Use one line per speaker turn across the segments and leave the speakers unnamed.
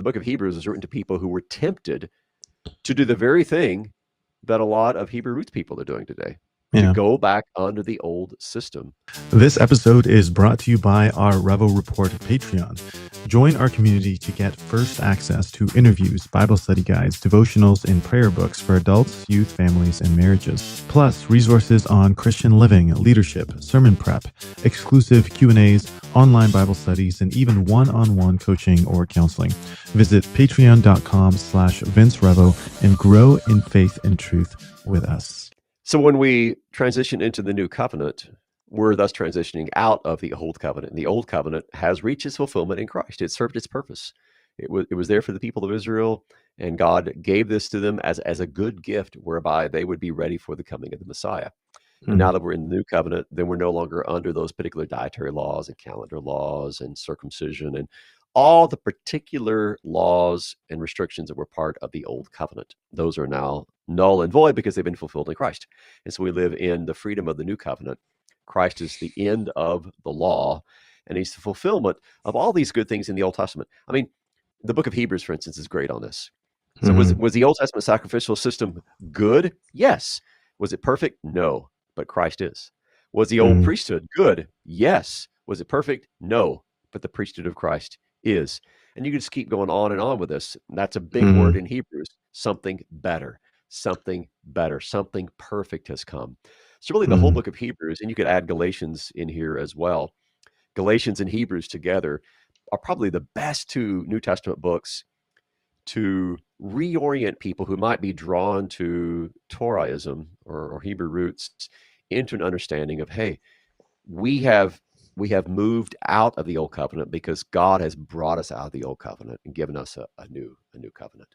the book of Hebrews is written to people who were tempted to do the very thing that a lot of Hebrew roots people are doing today, to
Yeah.
go back under the old system.
This episode is brought to you by our Revo Report Patreon. Join our community to get first access to interviews, Bible study guides, devotionals, and prayer books for adults, youth, families, and marriages. Plus, resources on Christian living, leadership, sermon prep, exclusive Q&As, online Bible studies, and even one-on-one coaching or counseling. Visit patreon.com/VinceRevo and grow in faith and truth with us.
So when we transition into the new covenant, we're thus transitioning out of the old covenant. And the old covenant has reached its fulfillment in Christ. It served its purpose. It was there for the people of Israel, and God gave this to them as a good gift whereby they would be ready for the coming of the Messiah. And now that we're in the new covenant, then we're no longer under those particular dietary laws and calendar laws and circumcision and all the particular laws and restrictions that were part of the old covenant. Those are now null and void because they've been fulfilled in Christ. And so we live in the freedom of the new covenant. Christ is the end of the law, and he's the fulfillment of all these good things in the Old Testament. I mean, the book of Hebrews, for instance, is great on this. So was the Old Testament sacrificial system good? Yes. Was it perfect? No. But Christ is. Was the old priesthood good? Yes. Was it perfect? No. But the priesthood of Christ is. And you can just keep going on and on with this. And that's a big word in Hebrews. Something better, something perfect has come. So really the whole book of Hebrews, and you could add Galatians in here as well. Galatians and Hebrews together are probably the best two New Testament books to reorient people who might be drawn to Torahism or Hebrew roots into an understanding of, hey, we have moved out of the old covenant because God has brought us out of the old covenant and given us a new covenant.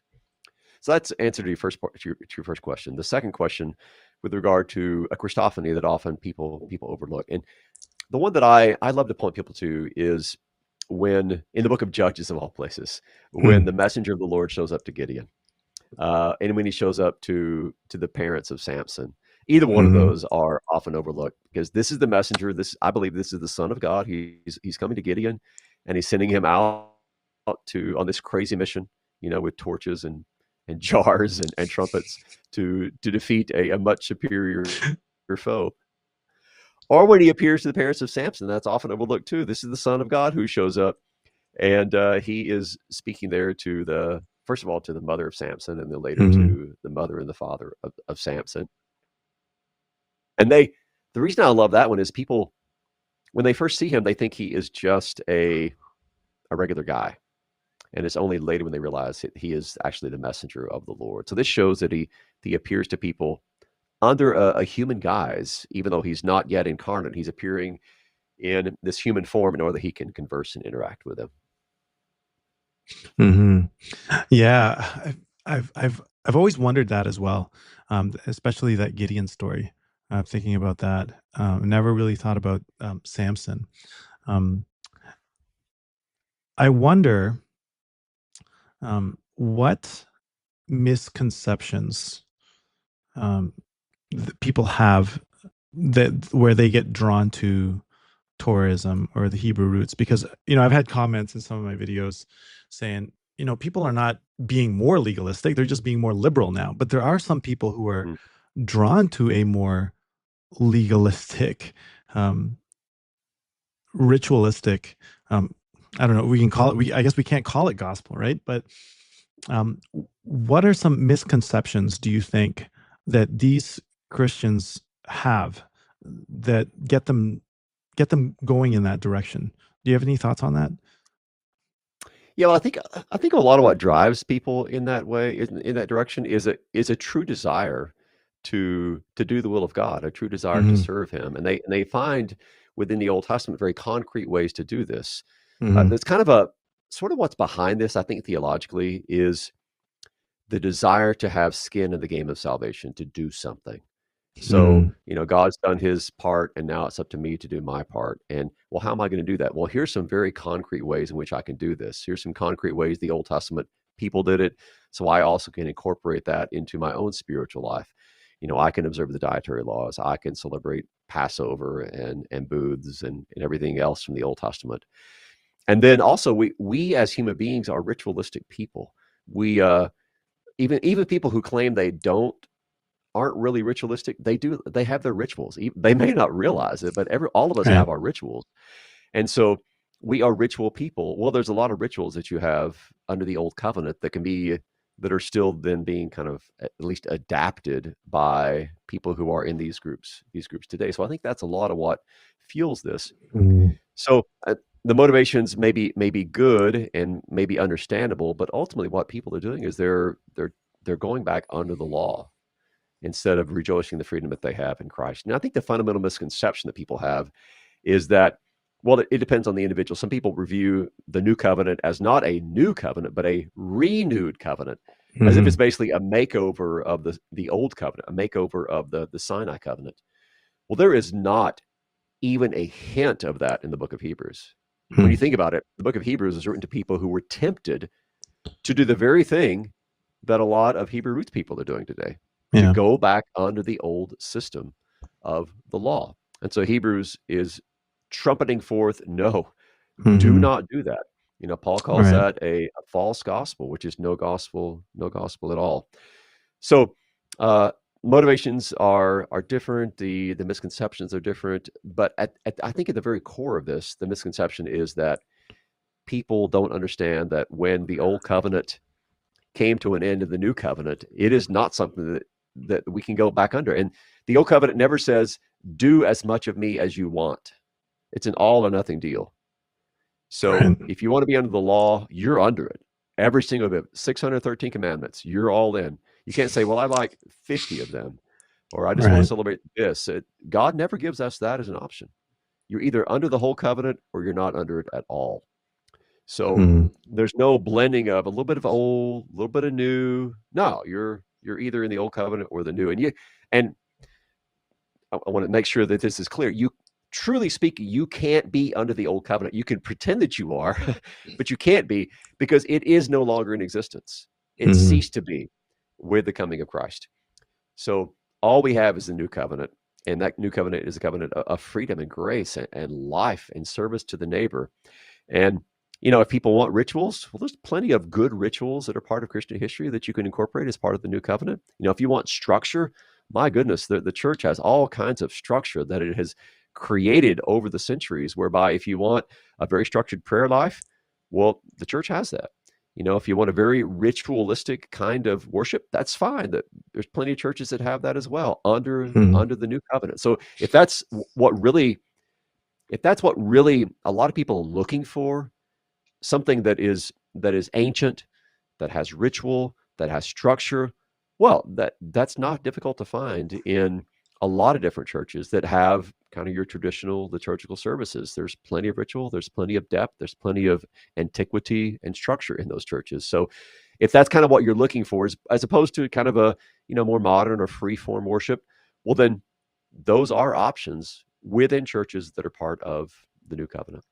So that's the answer to your first part, to your first question. The second question, with regard to a Christophany that often people overlook, and the one that I love to point people to is when in the book of Judges of all places, when the messenger of the Lord shows up to Gideon, and when he shows up to the parents of Samson. Either one of those are often overlooked because this is the messenger. I believe this is the Son of God. He's coming to Gideon, and he's sending him out on this crazy mission, with torches and jars and trumpets to defeat a much superior foe. Or when he appears to the parents of Samson, that's often overlooked too. This is the Son of God who shows up, and he is speaking there first of all, to the mother of Samson, and then later to the mother and the father of Samson. And the reason I love that one is people, when they first see him, they think he is just a regular guy. And it's only later when they realize he is actually the messenger of the Lord. So this shows that he appears to people under a human guise, even though he's not yet incarnate. He's appearing in this human form in order that he can converse and interact with them.
Yeah, I've always wondered that as well, especially that Gideon story. Thinking about that, never really thought about Samson. I wonder what misconceptions people have that where they get drawn to Torahism or the Hebrew roots, because I've had comments in some of my videos saying people are not being more legalistic, they're just being more liberal now. But there are some people who are drawn to a more legalistic, ritualistic, I don't know, we can call it, I guess we can't call it gospel, right? But what are some misconceptions do you think that these Christians have that get them going in that direction? Do you have any thoughts on that?
Yeah, well, I think a lot of what drives people in that way, in that direction, is a true desire to do the will of God, a true desire to serve Him, and they find within the Old Testament very concrete ways to do this. There's kind of a sort of what's behind this, I think, theologically, is the desire to have skin in the game of salvation, to do something. So, God's done his part, and now it's up to me to do my part. And, well, how am I going to do that? Well, here's some very concrete ways in which I can do this. Here's some concrete ways the Old Testament people did it. So I also can incorporate that into my own spiritual life. I can observe the dietary laws. I can celebrate Passover and booths and everything else from the Old Testament. And then also we as human beings are ritualistic people. We even people who claim they aren't really ritualistic. They have their rituals. They may not realize it, but all of us
Right.
have our rituals. And so we are ritual people. Well, there's a lot of rituals that you have under the old covenant that are still then being kind of at least adapted by people who are in these groups today. So I think that's a lot of what fuels this.
Mm.
So the motivations may be good and maybe understandable, but ultimately what people are doing is they're going back under the law instead of rejoicing in the freedom that they have in Christ. And I think the fundamental misconception that people have is that, well, it depends on the individual. Some people review the new covenant as not a new covenant, but a renewed covenant, as if it's
Mhm.
basically a makeover of the old covenant, a makeover of the Sinai covenant. Well, there is not even a hint of that in the book of Hebrews. When you
Mm.
think about it, the book of Hebrews is written to people who were tempted to do the very thing that a lot of Hebrew roots people are doing today, to
Yeah.
go back under the old system of the law. And so Hebrews is trumpeting forth, no, do
Mhm.
not do that. Paul calls
Right.
that a false gospel, which is no gospel at all. So uh, motivations are different. The misconceptions are different. But I think at the very core of this, the misconception is that people don't understand that when the old covenant came to an end in the new covenant, it is not something that we can go back under. And the old covenant never says, do as much of me as you want. It's an all or nothing deal. So
Right.
if you want to be under the law, you're under it. Every single bit, 613 commandments, you're all in. You can't say, well, I like 50 of them, or I just want to
Right.
celebrate this. God never gives us that as an option. You're either under the whole covenant or you're not under it at all. So
Mm.
there's no blending of a little bit of old, a little bit of new. No, you're either in the old covenant or the new. And I want to make sure that this is clear. You truly speaking, you can't be under the old covenant. You can pretend that you are, but you can't be because it is no longer in existence. It
Mhm.
ceased to be with the coming of Christ. So all we have is the new covenant, and that new covenant is a covenant of freedom and grace and life and service to the neighbor. And if people want rituals, well, there's plenty of good rituals that are part of Christian history that you can incorporate as part of the new covenant. If you want structure, my goodness, the church has all kinds of structure that it has created over the centuries, whereby if you want a very structured prayer life, well, the church has that. If you want a very ritualistic kind of worship, that's fine. There's plenty of churches that have that as well under
Mhm.
under the new covenant. So if that's what really a lot of people are looking for, something that is ancient, that has ritual, that has structure, well, that's not difficult to find in a lot of different churches that have kind of your traditional liturgical services. There's plenty of ritual, there's plenty of depth, there's plenty of antiquity and structure in those churches. So if that's kind of what you're looking for, as opposed to kind of a more modern or free form worship, well then those are options within churches that are part of the new covenant.